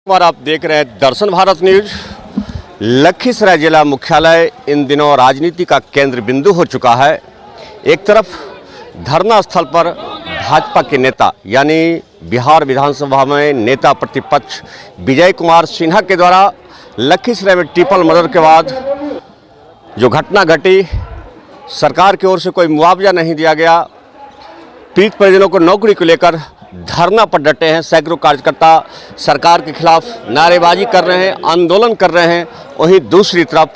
और आप देख रहे हैं दर्शन भारत न्यूज। लखीसराय जिला मुख्यालय इन दिनों राजनीति का केंद्र बिंदु हो चुका है। एक तरफ धरना स्थल पर भाजपा के नेता यानी बिहार विधानसभा में नेता प्रतिपक्ष विजय कुमार सिन्हा के द्वारा लखीसराय में ट्रिपल मर्डर के बाद जो घटना घटी, सरकार की ओर से कोई मुआवजा नहीं दिया गया, पीड़ित परिजनों को नौकरी को लेकर धरना पर डटे हैं। सैकड़ों कार्यकर्ता सरकार के खिलाफ नारेबाजी कर रहे हैं, आंदोलन कर रहे हैं। वहीं दूसरी तरफ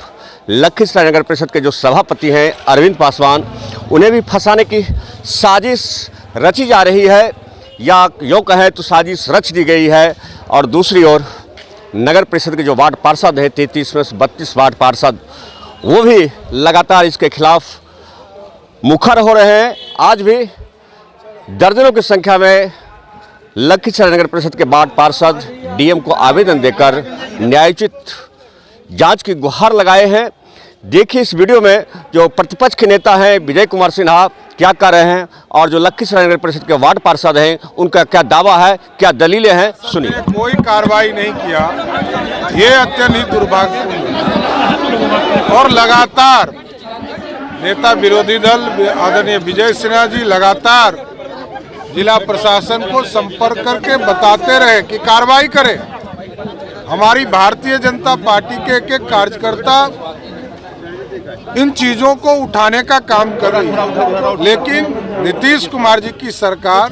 लखीसराय नगर परिषद के जो सभापति हैं अरविंद पासवान, उन्हें भी फंसाने की साजिश रची जा रही है, या यूँ कहें तो साजिश रच दी गई है। और दूसरी ओर नगर परिषद के जो वार्ड पार्षद हैं, 33 में से 32 वार्ड पार्षद, वो भी लगातार इसके खिलाफ मुखर हो रहे हैं। आज भी दर्जनों की संख्या में लखीसराय नगर परिषद के वार्ड पार्षद डीएम को आवेदन देकर न्यायोचित जांच की गुहार लगाए हैं। देखिए इस वीडियो में जो प्रतिपक्ष के नेता हैं विजय कुमार सिन्हा क्या कर रहे हैं और जो लखीसराय नगर परिषद के वार्ड पार्षद हैं उनका क्या दावा है, क्या दलीलें हैं, सुनिए। कोई कार्रवाई नहीं किया, ये अत्यंत ही दुर्भाग्यपूर्ण। और लगातार नेता विरोधी दल आदरणीय विजय सिन्हा जी लगातार जिला प्रशासन को संपर्क करके बताते रहे कि कार्रवाई करे। हमारी भारतीय जनता पार्टी के एक एक कार्यकर्ता इन चीजों को उठाने का काम कर रही है, लेकिन नीतीश कुमार जी की सरकार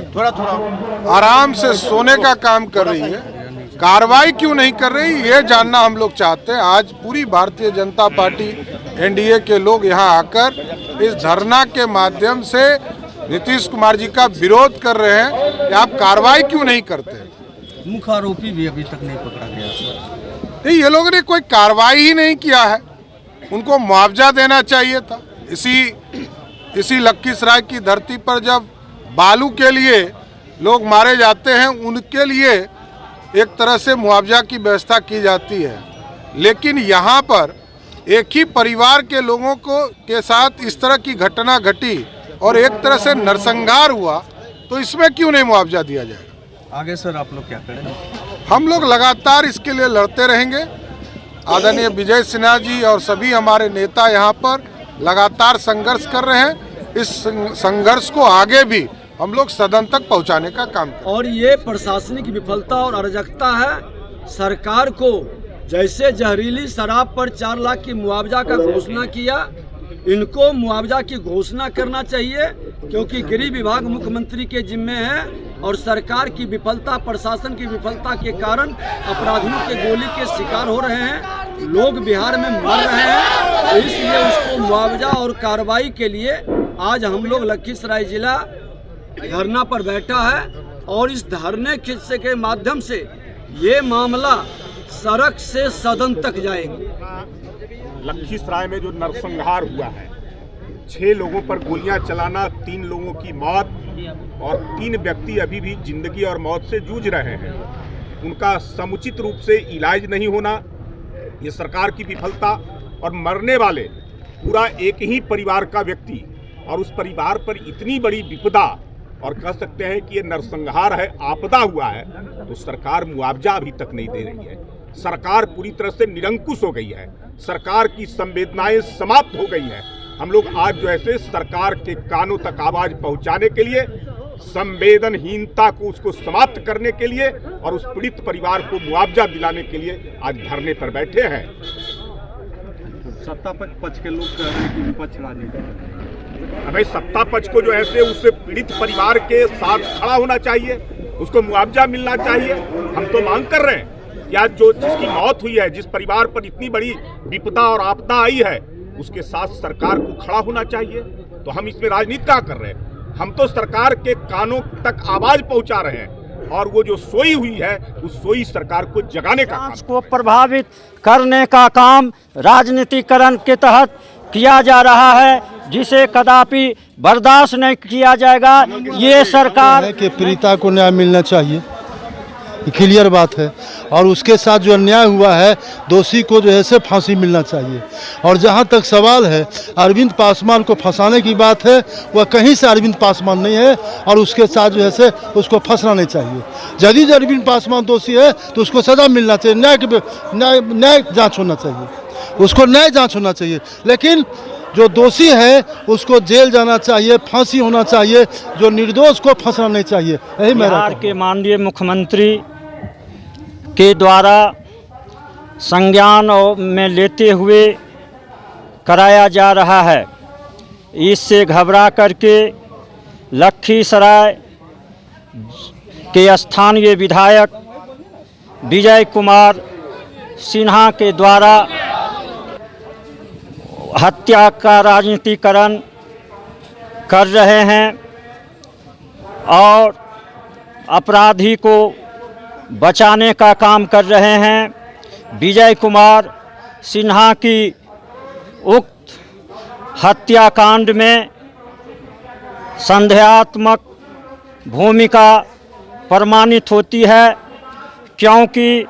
आराम से सोने का काम कर रही है। कार्रवाई क्यों नहीं कर रही, ये जानना हम लोग चाहते हैं। आज पूरी भारतीय जनता पार्टी एनडीए के लोग यहाँ आकर इस धरना के माध्यम से नीतीश कुमार जी का विरोध कर रहे हैं कि आप कार्रवाई क्यों नहीं करते। मुख्य आरोपी भी अभी तक नहीं पकड़ा गया सर। नहीं, ये लोगों ने कोई कार्रवाई ही नहीं किया है। उनको मुआवजा देना चाहिए था। इसी लखीसराय की धरती पर जब बालू के लिए लोग मारे जाते हैं, उनके लिए एक तरह से मुआवजा की व्यवस्था की जाती है, लेकिन यहाँ पर एक ही परिवार के लोगों के साथ इस तरह की घटना घटी और एक तरह से नरसंहार हुआ, तो इसमें क्यों नहीं मुआवजा दिया जाएगा। आगे सर आप लोग क्या करेंगे? हम लोग लगातार इसके लिए लड़ते रहेंगे। आदरणीय विजय सिन्हा जी और सभी हमारे नेता यहाँ पर लगातार संघर्ष कर रहे हैं। इस संघर्ष को आगे भी हम लोग सदन तक पहुँचाने का काम करें। और ये प्रशासनिक विफलता और अराजकता है। सरकार को जैसे जहरीली शराब पर 4 लाख की मुआवजा का घोषणा किया, इनको मुआवजा की घोषणा करना चाहिए, क्योंकि गृह विभाग मुख्यमंत्री के जिम्मे है और सरकार की विफलता, प्रशासन की विफलता के कारण अपराधियों के गोली के शिकार हो रहे हैं, लोग बिहार में मर रहे हैं। तो इसलिए उसको मुआवजा और कार्रवाई के लिए आज हम लोग लखीसराय जिला धरना पर बैठा है और इस धरने खिस्से के माध्यम से ये मामला सड़क से सदन तक जाएंगे। लखीसराय में जो नरसंहार हुआ है, 6 लोगों पर गोलियां चलाना, 3 लोगों की मौत और 3 व्यक्ति अभी भी जिंदगी और मौत से जूझ रहे हैं। उनका समुचित रूप से इलाज नहीं होना, ये सरकार की विफलता। और मरने वाले पूरा एक ही परिवार का व्यक्ति और उस परिवार पर इतनी बड़ी विपदा, और कह सकते हैं कि ये नरसंहार है, आपदा हुआ है, तो सरकार मुआवजा अभी तक नहीं दे रही है। सरकार पूरी तरह से निरंकुश हो गई है, सरकार की संवेदनाएं समाप्त हो गई है। हम लोग आज जो है सरकार के कानों तक आवाज पहुंचाने के लिए, संवेदनहीनता को उसको समाप्त करने के लिए और उस पीड़ित परिवार को मुआवजा दिलाने के लिए आज धरने पर बैठे हैं। सत्ता पक्ष के लोग कह रहे हैं कि विपक्ष राजनीति। हमें सत्ता पक्ष को जो है उससे पीड़ित परिवार के साथ खड़ा होना चाहिए, उसको मुआवजा मिलना चाहिए। हम तो मांग कर रहे हैं कि आज जिसकी मौत हुई है, जिस परिवार पर इतनी बड़ी विपदा और आपदा आई है, उसके साथ सरकार को खड़ा होना चाहिए। तो हम इसमें राजनीति क्या कर रहे हैं? हम तो सरकार के कानों तक आवाज पहुंचा रहे हैं और वो जो सोई हुई है उस सोई सरकार को जगाने का काम को प्रभावित करने का काम राजनीतिकरण के तहत किया जा रहा है, जिसे कदापि बर्दाश्त नहीं किया जाएगा। ये सरकार के पीड़िता को न्याय मिलना चाहिए, ये क्लियर बात है। और उसके साथ जो अन्याय हुआ है, दोषी को जो है से फांसी मिलना चाहिए। और जहाँ तक सवाल है अरविंद पासवान को फंसाने की बात है, वह कहीं से अरविंद पासवान नहीं है और उसके साथ जो है से उसको फंसना नहीं चाहिए। यदि अरविंद पासवान दोषी है तो उसको सज़ा मिलना चाहिए, न्याय जाँच होना चाहिए, उसको न्याय जाँच होना चाहिए। लेकिन जो दोषी है उसको जेल जाना चाहिए, फांसी होना चाहिए, जो निर्दोष को फंसना नहीं चाहिए। यही मेरा बिहार के माननीय मुख्यमंत्री के द्वारा संज्ञान में लेते हुए कराया जा रहा है। इससे घबरा करके लखीसराय के स्थानीय विधायक विजय कुमार सिन्हा के द्वारा हत्या का राजनीतिकरण कर रहे हैं और अपराधी को बचाने का काम कर रहे हैं। विजय कुमार सिन्हा की उक्त हत्याकांड में संदेहात्मक भूमिका प्रमाणित होती है, क्योंकि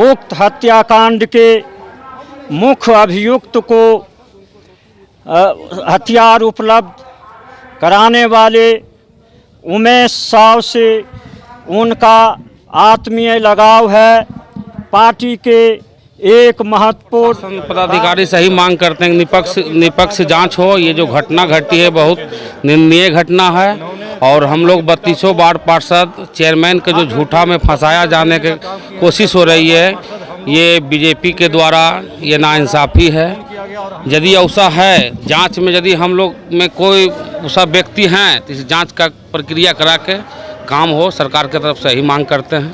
उक्त हत्याकांड के मुख्य अभियुक्त को हथियार उपलब्ध कराने वाले उमेश साव से उनका आत्मीय लगाव है। पार्टी के एक महत्वपूर्ण पदाधिकारी से ही मांग करते हैं कि निष्पक्ष जांच हो। ये जो घटना घटी है बहुत निंदनीय घटना है और हम लोग 32 वार्ड पार्षद चेयरमैन के जो झूठा में फंसाया जाने की कोशिश हो रही है, ये बीजेपी के द्वारा ये नाइंसाफ़ी है। यदि ऐसा है जांच में यदि हम लोग में कोई ऐसा व्यक्ति हैं तो इस जांच का प्रक्रिया करा के काम हो, सरकार की तरफ से ही मांग करते हैं।